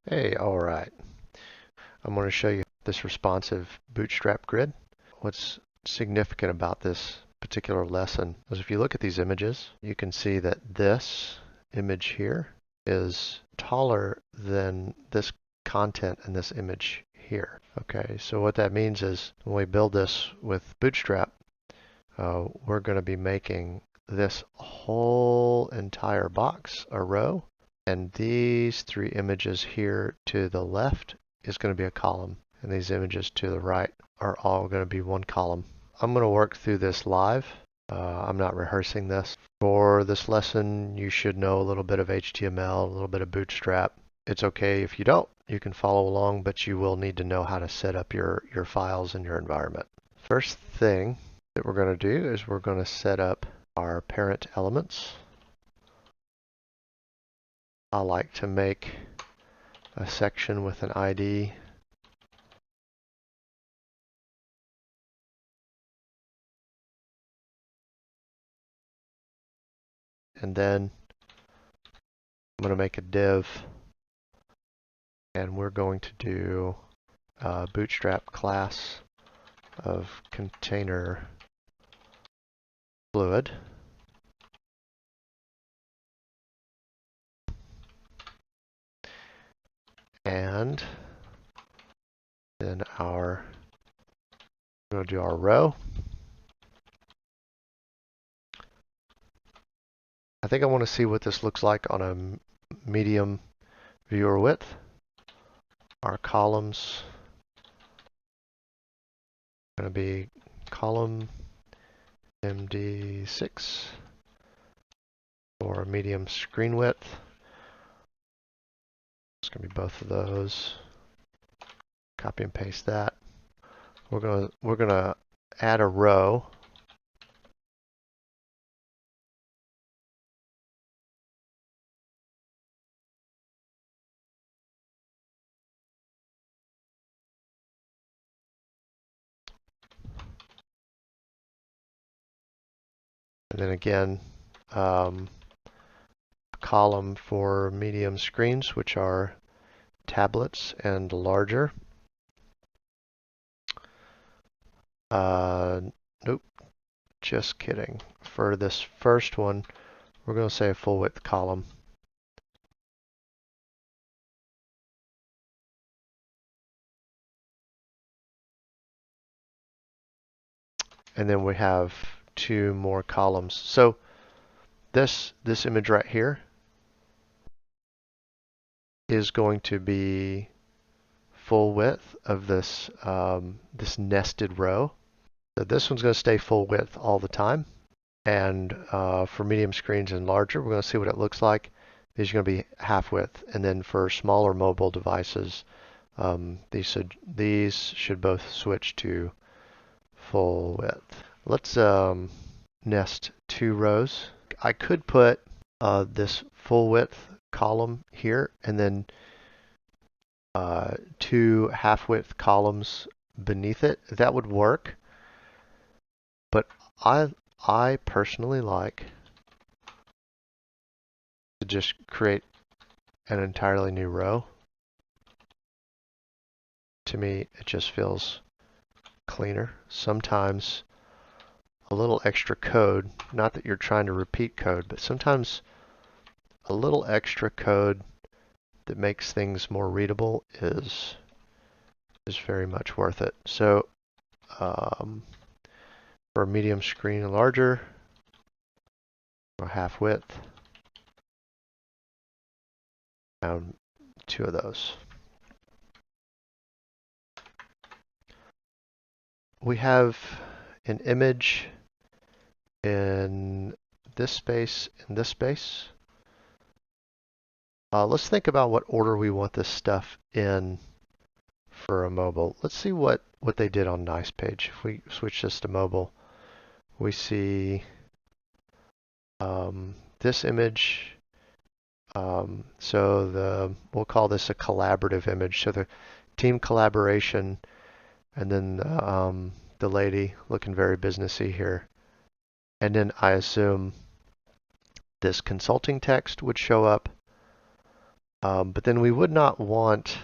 Hey, all right. I'm going to show you this responsive Bootstrap grid. What's significant about this particular lesson is if you look at these images, you can see that this image here is taller than this content in this image here. Okay, so what that means is when we build this with Bootstrap, we're going to be making this whole entire box a row. And these three images here to the left is going to be a column. And these images to the right are all going to be one column. I'm going to work through this live. I'm not rehearsing this. For this lesson, you should know a little bit of HTML, a little bit of Bootstrap. It's okay if you don't. You can follow along, but you will need to know how to set up your files in your environment. First thing that we're going to do is we're going to set up our parent elements. I like to make a section with an ID. And then I'm going to make a div. And we're going to do a Bootstrap class of container fluid. And then we're going to do our row. I think I want to see what this looks like on a medium viewer width. Our columns are going to be column MD6 for medium screen width. It's going to be both of those. Copy and paste that. We're gonna add a row. And then again, a column for medium screens, which are tablets and larger. Nope, just kidding. For this first one, we're going to say a full width column. And then we have two more columns. So this image right here is going to be full width of this this nested row. So this one's going to stay full width all the time. And for medium screens and larger, we're going to see what it looks like. These are going to be half width. And then for smaller mobile devices, these should both switch to full width. Let's nest two rows. I could put this full width column here and then two half width columns beneath it. That would work. But I personally like to just create an entirely new row. To me, it just feels cleaner. Sometimes a little extra code, not that you're trying to repeat code, but sometimes a little extra code that makes things more readable is very much worth it. So for a medium screen and larger, or half width, found two of those. We have an image in this space and this space. Let's think about what order we want this stuff in for a mobile. Let's see what they did on Nicepage. If we switch this to mobile, we see this image. So we'll call this a collaborative image. So the team collaboration, and then the lady looking very businessy here. And then I assume this consulting text would show up. But then we don't want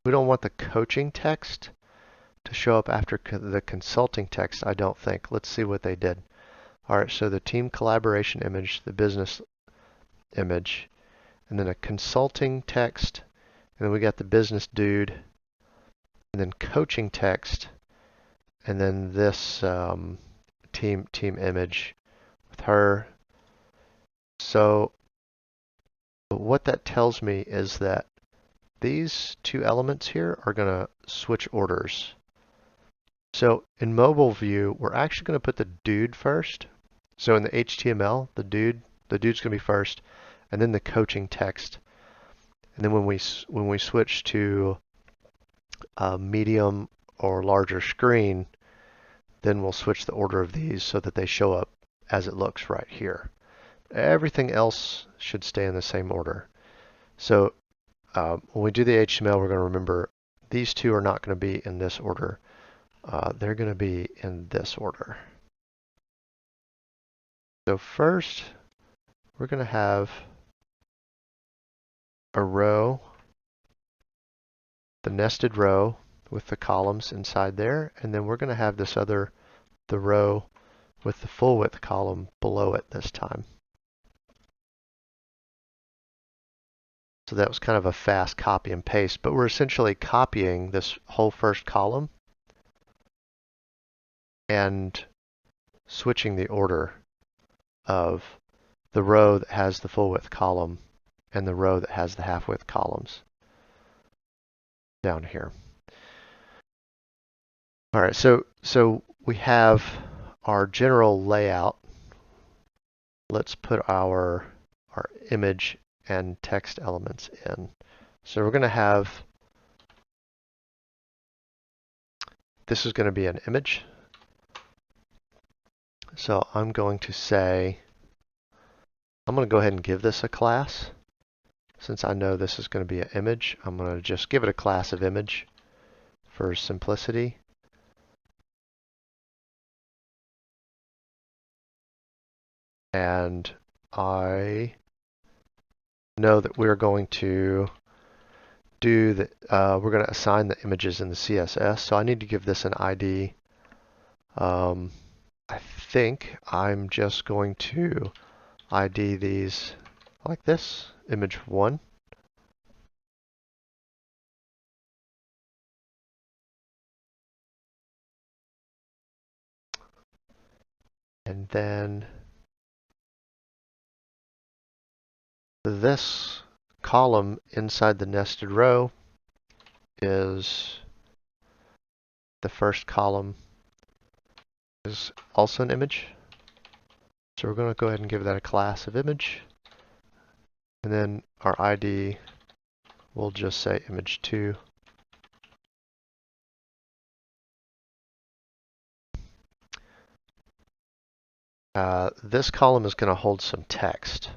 the coaching text to show up after the consulting text, I don't think. Let's see what they did. All right, so the team collaboration image, the business image, and then a consulting text, and then we got the business dude, and then coaching text, and then this team image with her. So what that tells me is that these two elements here are going to switch orders. So in mobile view, we're actually going to put the dude first. So in the HTML, the dude's going to be first, and then the coaching text. And then when we switch to a medium or larger screen, then we'll switch the order of these so that they show up as it looks right here. Everything else should stay in the same order. So when we do the HTML, we're going to remember these two are not going to be in this order. They're going to be in this order. So first, we're going to have a row, the nested row with the columns inside there, and then we're going to have this the row with the full width column below it this time. So that was kind of a fast copy and paste, but we're essentially copying this whole first column and switching the order of the row that has the full width column and the row that has the half width columns down here. All right, so we have our general layout. Let's put our image and text elements in. So we're going to have, this is going to be an image. So I'm going to say, I'm going to go ahead and give this a class. Since I know this is going to be an image, I'm going to just give it a class of image for simplicity. And I know that we're going to do the, we're going to assign the images in the CSS. So I need to give this an ID. I think I'm just going to ID these like this, image 1. And then this column inside the nested row is the first column is also an image. So we're going to go ahead and give that a class of image. And then our ID will just say image 2. This column is going to hold some text.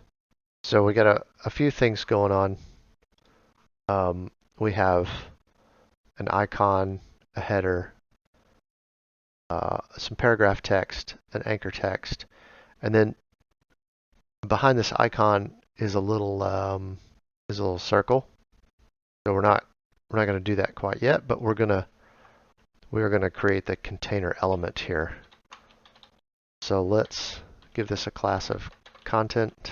So we got a few things going on. We have an icon, a header, some paragraph text, an anchor text, and then behind this icon is a little circle. So we're not going to do that quite yet, but we're going to create the container element here. So let's give this a class of content.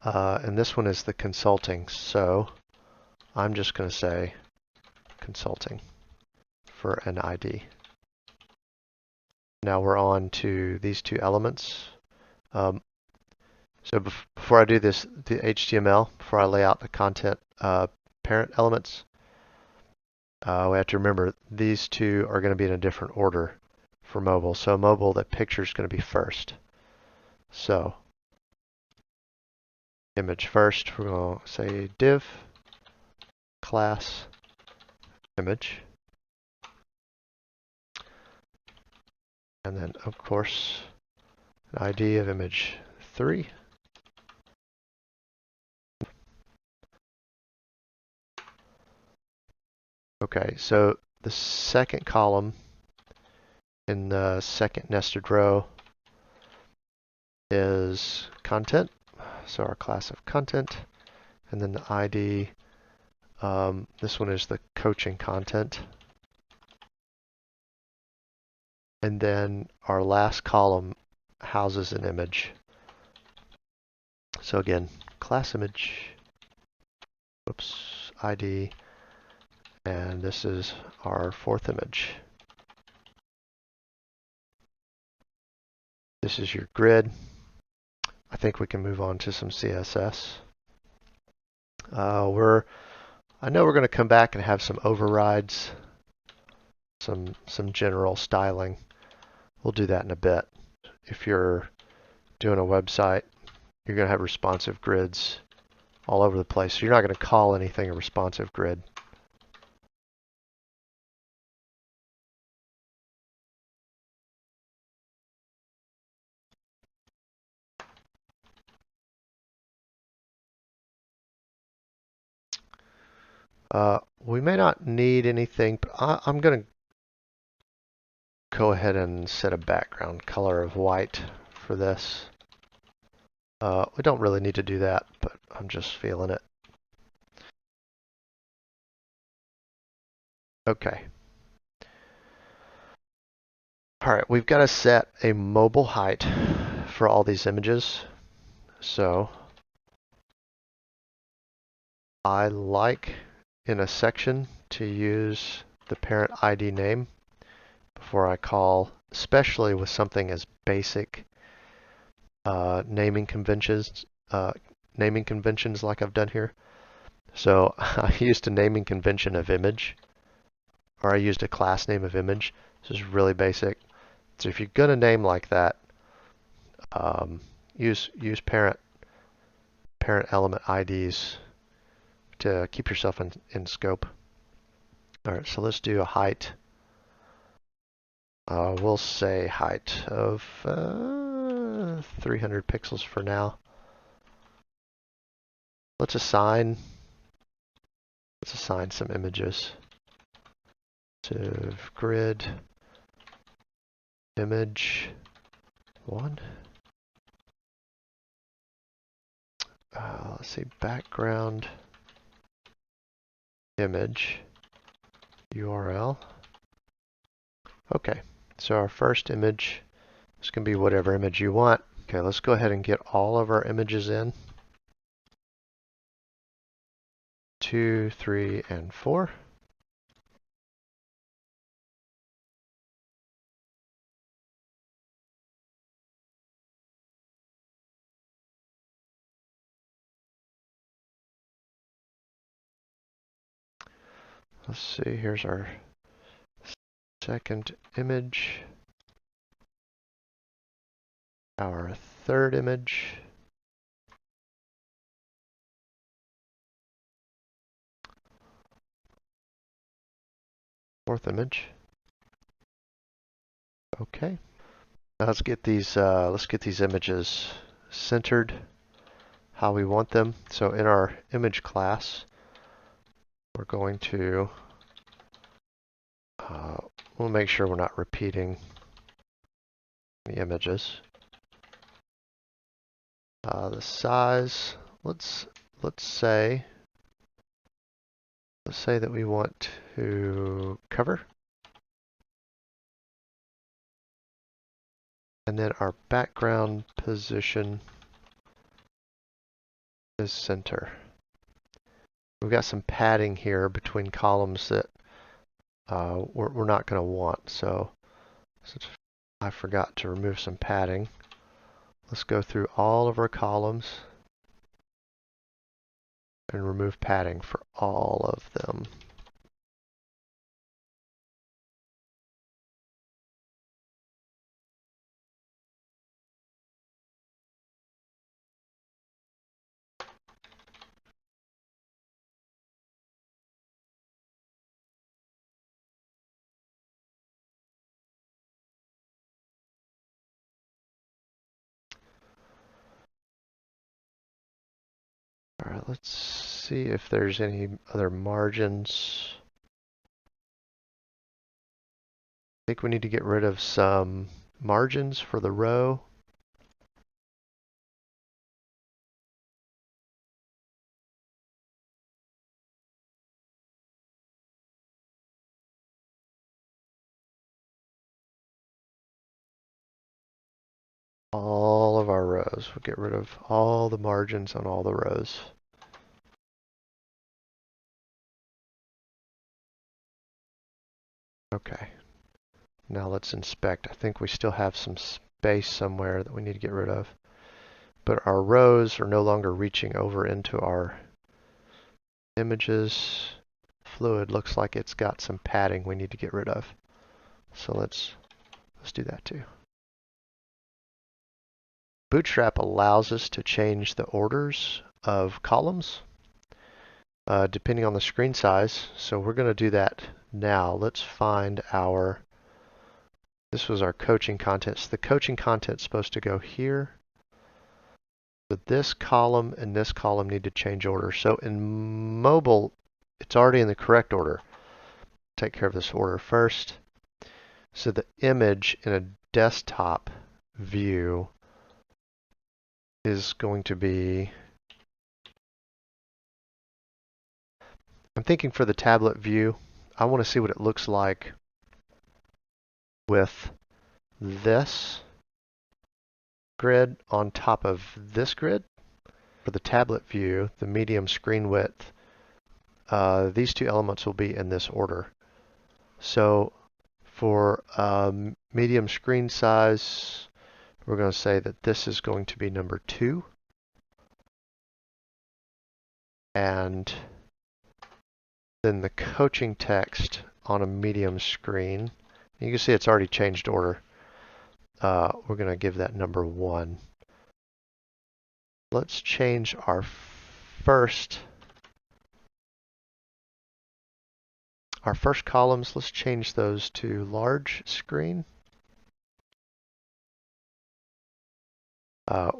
And this one is the consulting. So I'm just going to say consulting for an ID. Now we're on to these two elements. So before I do this, the HTML, before I lay out the content parent elements, we have to remember these two are going to be in a different order for mobile. So mobile, the picture is going to be first. So image first, we're going to say div class image. And then, of course, an ID of image 3. Okay, so the second column in the second nested row is content. so our class of content, and then the ID. This one is the coaching content. And then our last column houses an image. So again, class image, ID, and this is our fourth image. This is your grid. I think we can move on to some CSS. I know we're going to come back and have some overrides, some general styling. We'll do that in a bit. If you're doing a website, you're going to have responsive grids all over the place. So you're not going to call anything a responsive grid. We may not need anything, but I'm going to go ahead and set a background color of white for this. We don't really need to do that, but I'm just feeling it. Okay. All right, we've got to set a mobile height for all these images. So I like in a section to use the parent ID name before I call, especially with something as basic naming conventions like I've done here. So I used a naming convention of image, or I used a class name of image. This is really basic. So if you're going to name like that, use parent element IDs to keep yourself in scope. All right, so let's do a height. We'll say height of 300 pixels for now. Let's assign some images to grid image 1. Let's see, background image URL. Okay, so our first image is going to be whatever image you want. Okay, let's go ahead and get all of our images in. 2, 3, and 4. Let's see, here's our second image, our third image, fourth image. Okay. Now let's get these images centered how we want them. So in our image class, we're going to we'll make sure we're not repeating the images. The size, let's say that we want to cover. And then our background position is center. We've got some padding here between columns that we're not going to want. So since I forgot to remove some padding, let's go through all of our columns and remove padding for all of them. All right, let's see if there's any other margins. I think we need to get rid of some margins for the row. rows. We'll get rid of all the margins on all the rows. Okay. Now let's inspect. I think we still have some space somewhere that we need to get rid of. But our rows are no longer reaching over into our images. Fluid looks like it's got some padding we need to get rid of. So let's do that too. Bootstrap allows us to change the orders of columns depending on the screen size. So we're going to do that now. Let's find our, this was our coaching content. So the coaching content is supposed to go here. But this column and this column need to change order. So in mobile, it's already in the correct order. Take care of this order first. So the image in a desktop view is going to be, I'm thinking for the tablet view, I want to see what it looks like with this grid on top of this grid. For the tablet view, the medium screen width, these two elements will be in this order. So for medium screen size, we're going to say that this is going to be number 2. And then the coaching text on a medium screen, you can see it's already changed order. We're going to give that number 1. Let's change our first columns. Let's change those to large screen.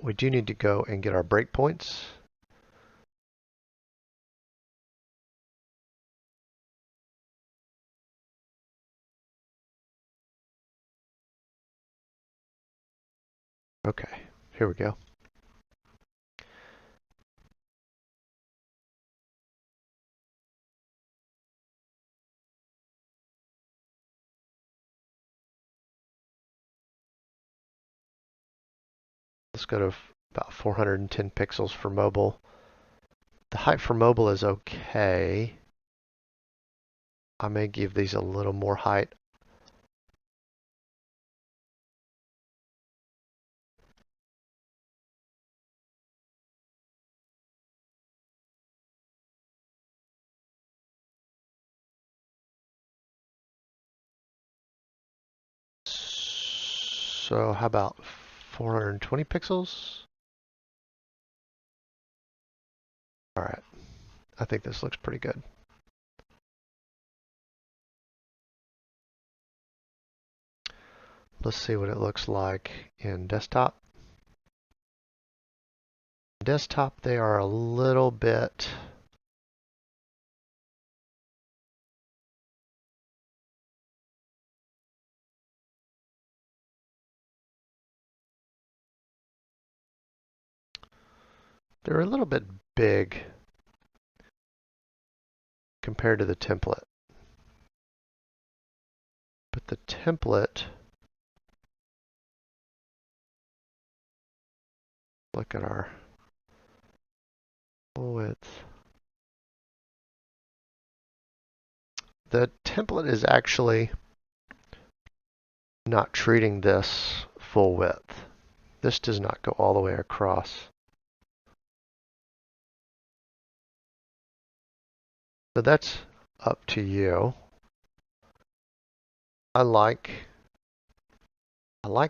We do need to go and get our breakpoints. Okay, here we go. Let's go to about 410 pixels for mobile. The height for mobile is okay. I may give these a little more height. So how about 420 pixels? All right, I think this looks pretty good. Let's see what it looks like in desktop. Desktop, they are a little bit they're a little bit big compared to the template. But the template, look at our full width. The template is actually not treating this full width. This does not go all the way across. So that's up to you. I like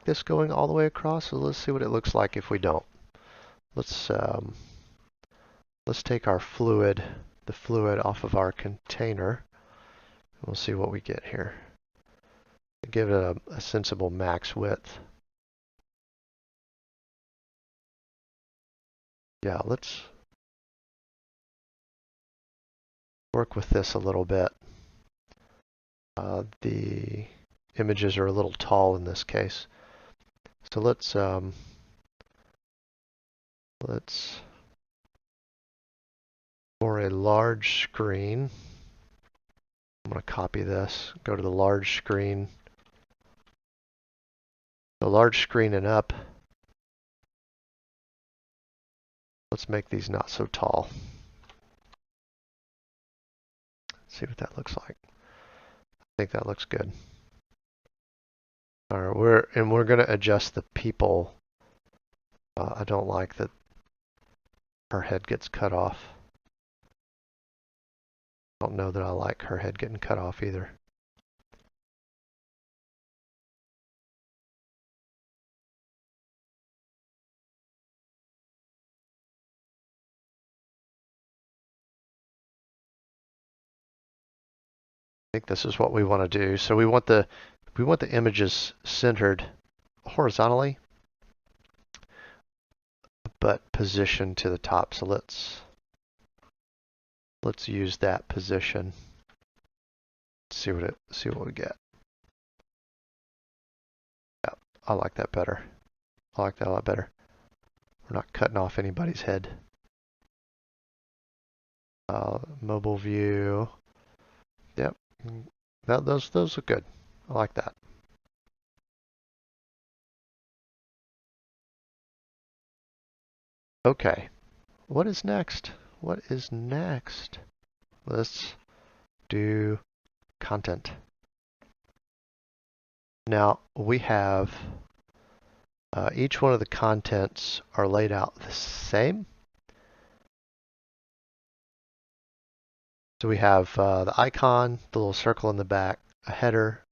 this going all the way across, so let's see what it looks like if we don't. Let's take our fluid, the fluid off of our container. We'll see what we get here. Give it a sensible max width. Yeah, let's work with this a little bit. The images are a little tall in this case. So let's for a large screen, I'm going to copy this, go to the large screen. The large screen and up, let's make these not so tall. See what that looks like. I think that looks good. All right, we're going to adjust the people. I don't like that her head gets cut off. I don't know that I like her head getting cut off either. I think this is what we want to do. So we want the images centered horizontally, but positioned to the top. So let's use that position. See what we get. Yeah, I like that better. I like that a lot better. We're not cutting off anybody's head. Mobile view. Yep. Those look good. I like that. Okay. What is next? What is next? Let's do content. Now we have each one of the contents are laid out the same. So we have the icon, the little circle in the back, a header,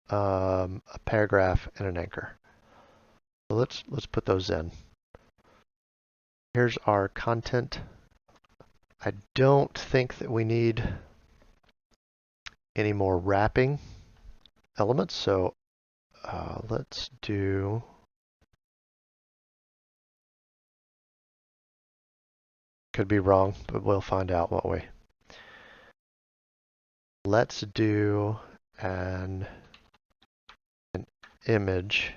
a paragraph, and an anchor. So let's put those in. Here's our content. I don't think that we need any more wrapping elements, so let's do could be wrong, but we'll find out, won't we? Let's do an image.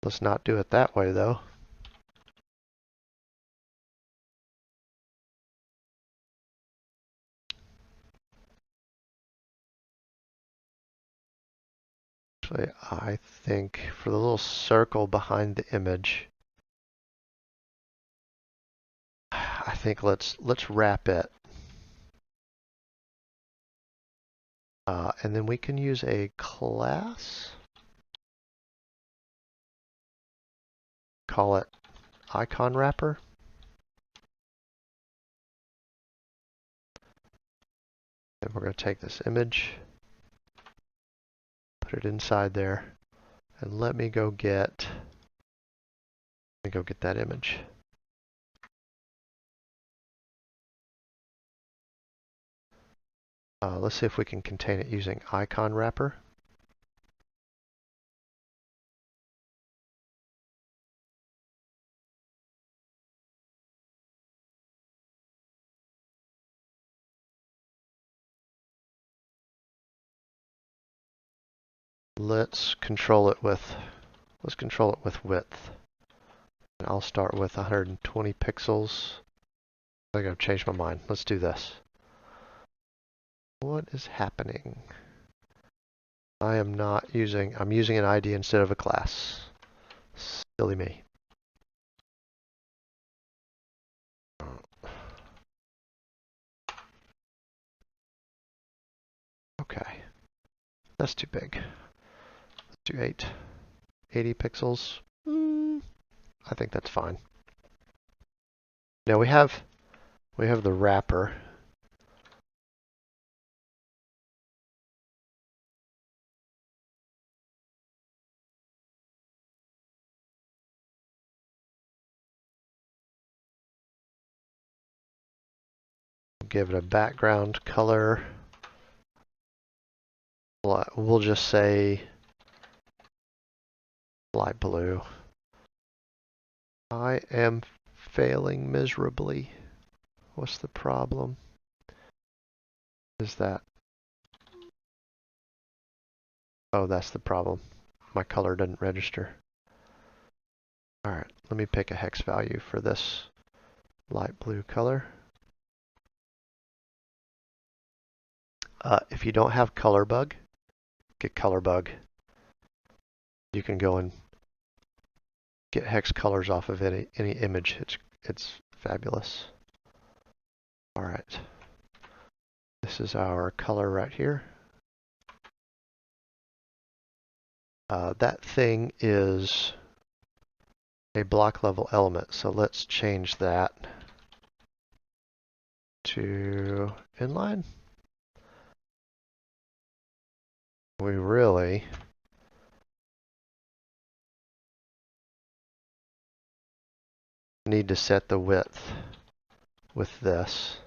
Let's not do it that way though. Actually, I think for the little circle behind the image, I think let's wrap it. And then we can use a class. Call it icon wrapper. And we're going to take this image, put it inside there, and let me go get that image. Let's see if we can contain it using icon wrapper. Let's control it with width. And I'll start with 120 pixels. I think I've changed my mind. Let's do this. What is happening? I'm using an ID instead of a class. Silly me. Okay. That's too big. Let's do 80 pixels. I think that's fine. Now we have the wrapper. Give it a background color. We'll just say light blue. I am failing miserably. What's the problem? Is that? Oh, that's the problem. My color didn't register. All right, let me pick a hex value for this light blue color. If you don't have color bug, get color bug. You can go and get hex colors off of any image. It's fabulous. All right. This is our color right here. That thing is a block level element, so let's change that to inline. We really need to set the width with this,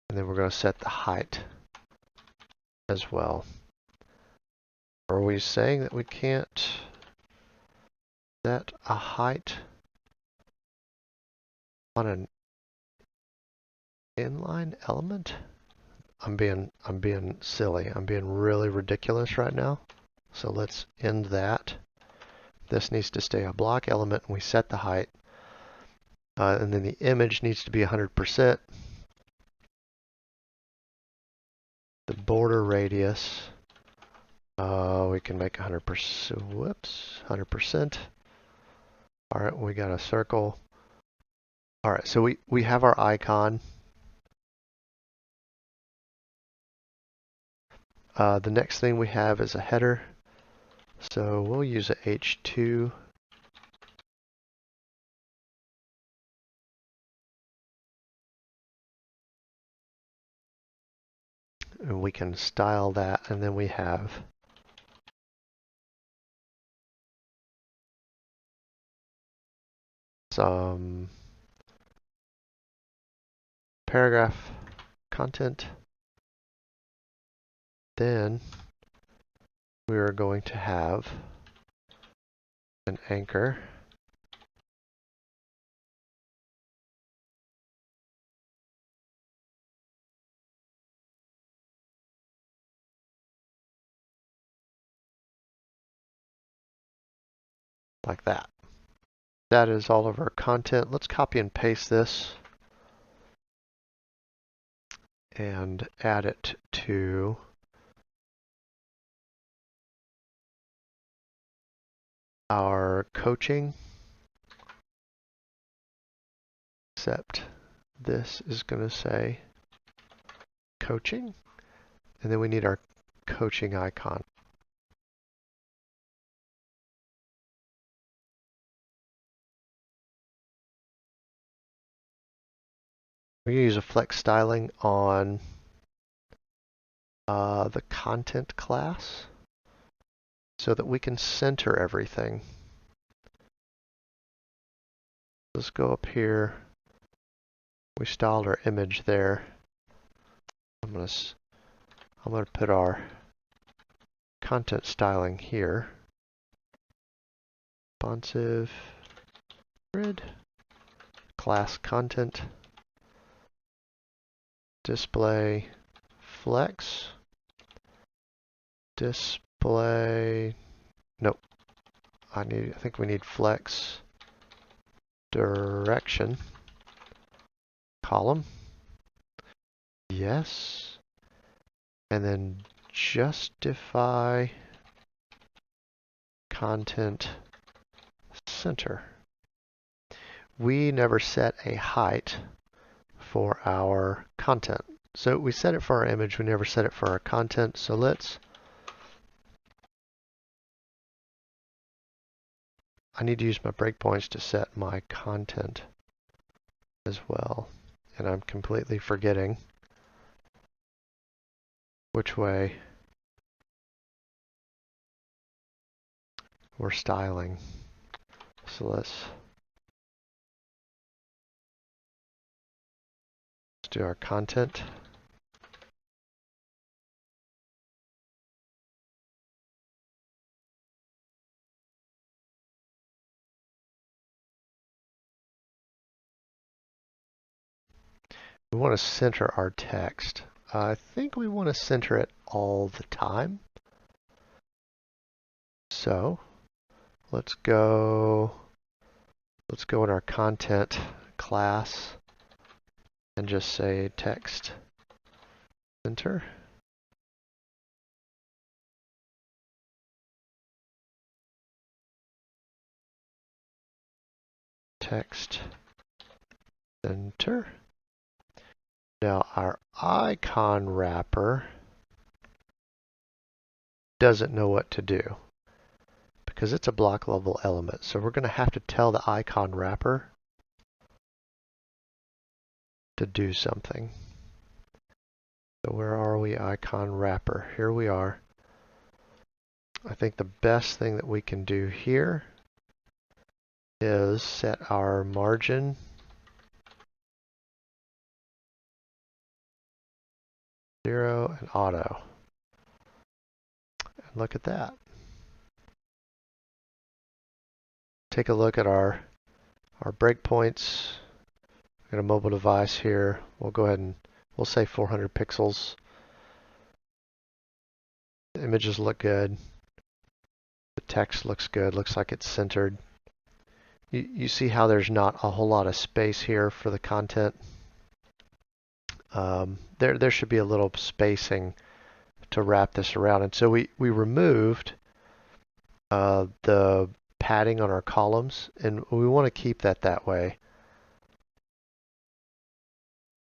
and then we're going to set the height as well. Are we saying that we can't set a height on an inline element? I'm being silly. I'm being really ridiculous right now. So let's end that. This needs to stay a block element, and we set the height. And then the image needs to be 100%. The border radius, we can make 100%. Whoops, 100%. All right, we got a circle. All right, so we have our icon. The next thing we have is a header. So we'll use a H2. And we can style that, and then we have some paragraph content. Then we are going to have an anchor. Like that. That is all of our content. Let's copy and paste this and add it to our coaching, except this is going to say coaching, and then we need our coaching icon. We're going to use a flex styling on the content class so that we can center everything. Let's go up here. We styled our image there. I'm going to put our content styling here. Responsive grid, class content, display flex, display, nope, I think we need flex direction, column, yes, and then justify content center. We never set a height for our content. So we set it for our image, we never set it for our content. So I need to use my breakpoints to set my content as well. And I'm completely forgetting which way we're styling. So let's do our content. We want to center our text. I think we want to center it all the time. So let's go in our content class and just say text center. text center. Now our icon wrapper doesn't know what to do because it's a block level element. So we're going to have to tell the icon wrapper to do something. So where are we, icon wrapper? Here we are. I think the best thing that we can do here is set our margin zero and auto. And look at that. Take a look at our breakpoints. Got a mobile device here. We'll go ahead and we'll say 400 pixels. The images look good. The text looks good. Looks like it's centered. You see how there's not a whole lot of space here for the content. There should be a little spacing to wrap this around. And so we removed the padding on our columns, and we want to keep that way.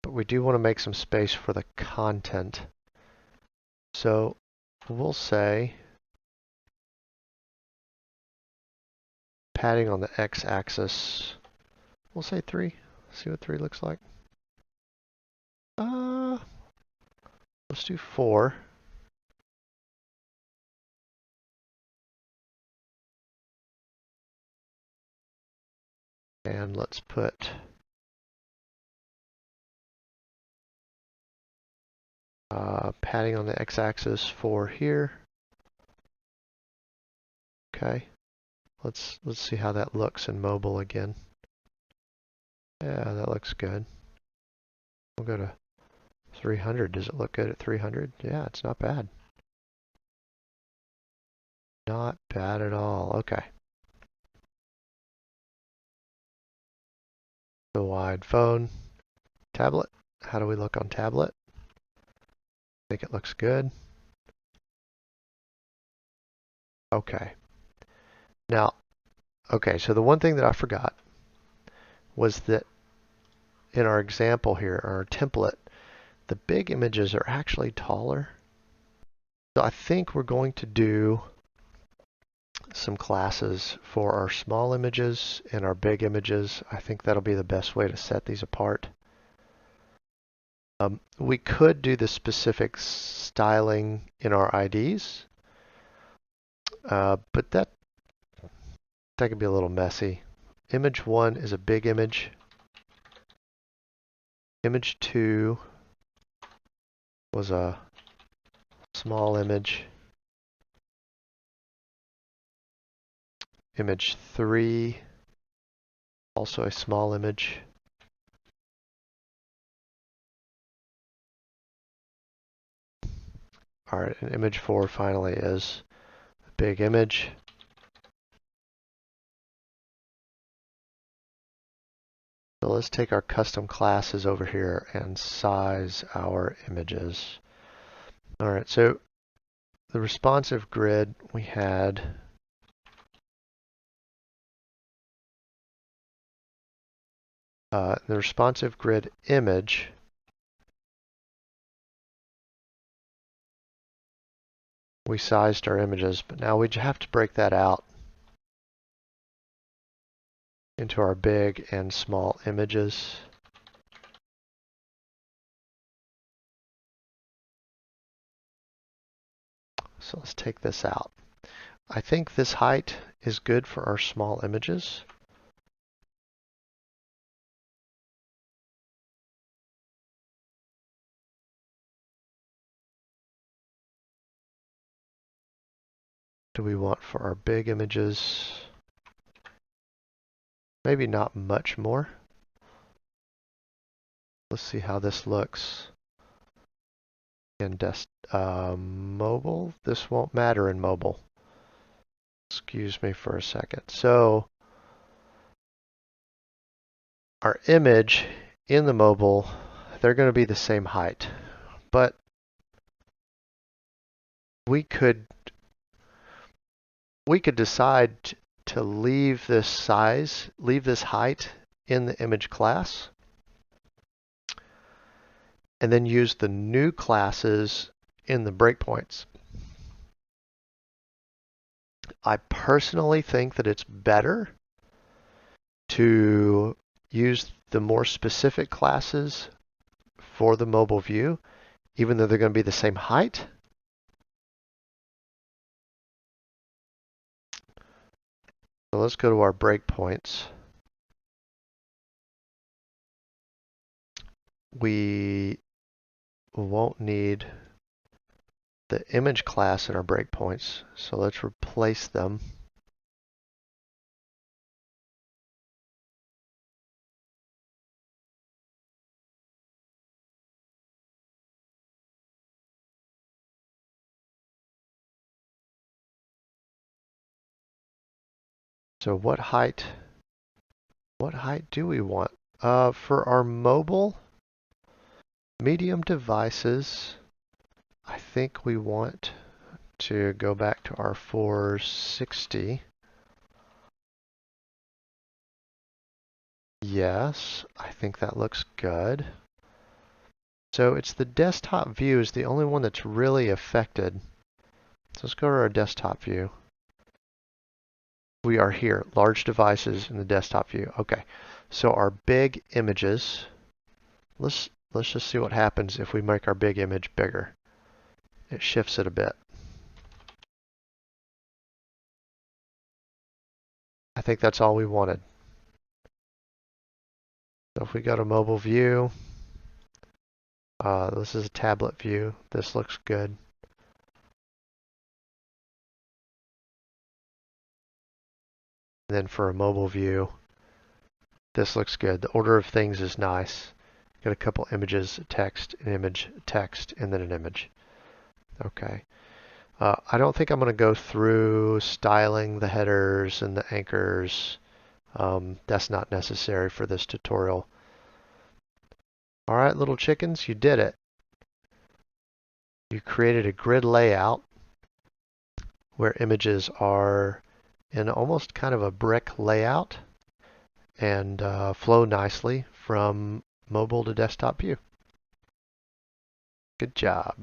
But we do want to make some space for the content. So we'll say padding on the x-axis, we'll say 3. See what 3 looks like. Let's do 4. And let's put padding on the x-axis 4 here. Okay. Let's see how that looks in mobile again. Yeah, that looks good. We'll go to 300. Does it look good at 300? Yeah, it's not bad. Not bad at all. Okay. The wide phone. Tablet. How do we look on tablet? I think it looks good. Okay. Now, okay, so the one thing that I forgot was that in our example here, our template, the big images are actually taller. So I think we're going to do some classes for our small images and our big images. I think that'll be the best way to set these apart. We could do the specific styling in our IDs, but that could be a little messy. Image 1 is a big image. Image 2 was a small image. Image 3, also a small image. All right, and image 4 finally is a big image. So let's take our custom classes over here and size our images. All right, so the responsive grid we had the responsive grid image we sized our images, but now we have to break that out into our big and small images. So let's take this out. I think this height is good for our small images. Do we want for our big images? Maybe not much more. Let's see how this looks in mobile. This won't matter in mobile. Excuse me for a second. So our image in the mobile, they're going to be the same height, but we could decide to leave this size, leave this height in the image class, and then use the new classes in the breakpoints. I personally think that it's better to use the more specific classes for the mobile view, even though they're going to be the same height. So let's go to our breakpoints. We won't need the image class in our breakpoints, so let's replace them. So what height do we want? For our mobile medium devices, I think we want to go back to our 460. Yes, I think that looks good. So it's the desktop view is the only one that's really affected. So let's go to our desktop view. We are here, large devices in the desktop view. Okay, so our big images, let's just see what happens if we make our big image bigger. It shifts it a bit. I think that's all we wanted. So if we go to mobile view, this is a tablet view. This looks good. And then for a mobile view, this looks good. The order of things is nice. Got a couple images, text, an image, text, and then an image. Okay. I don't think I'm going to go through styling the headers and the anchors. That's not necessary for this tutorial. All right, little chickens, you did it. You created a grid layout where images are in almost kind of a brick layout and flow nicely from mobile to desktop view. Good job.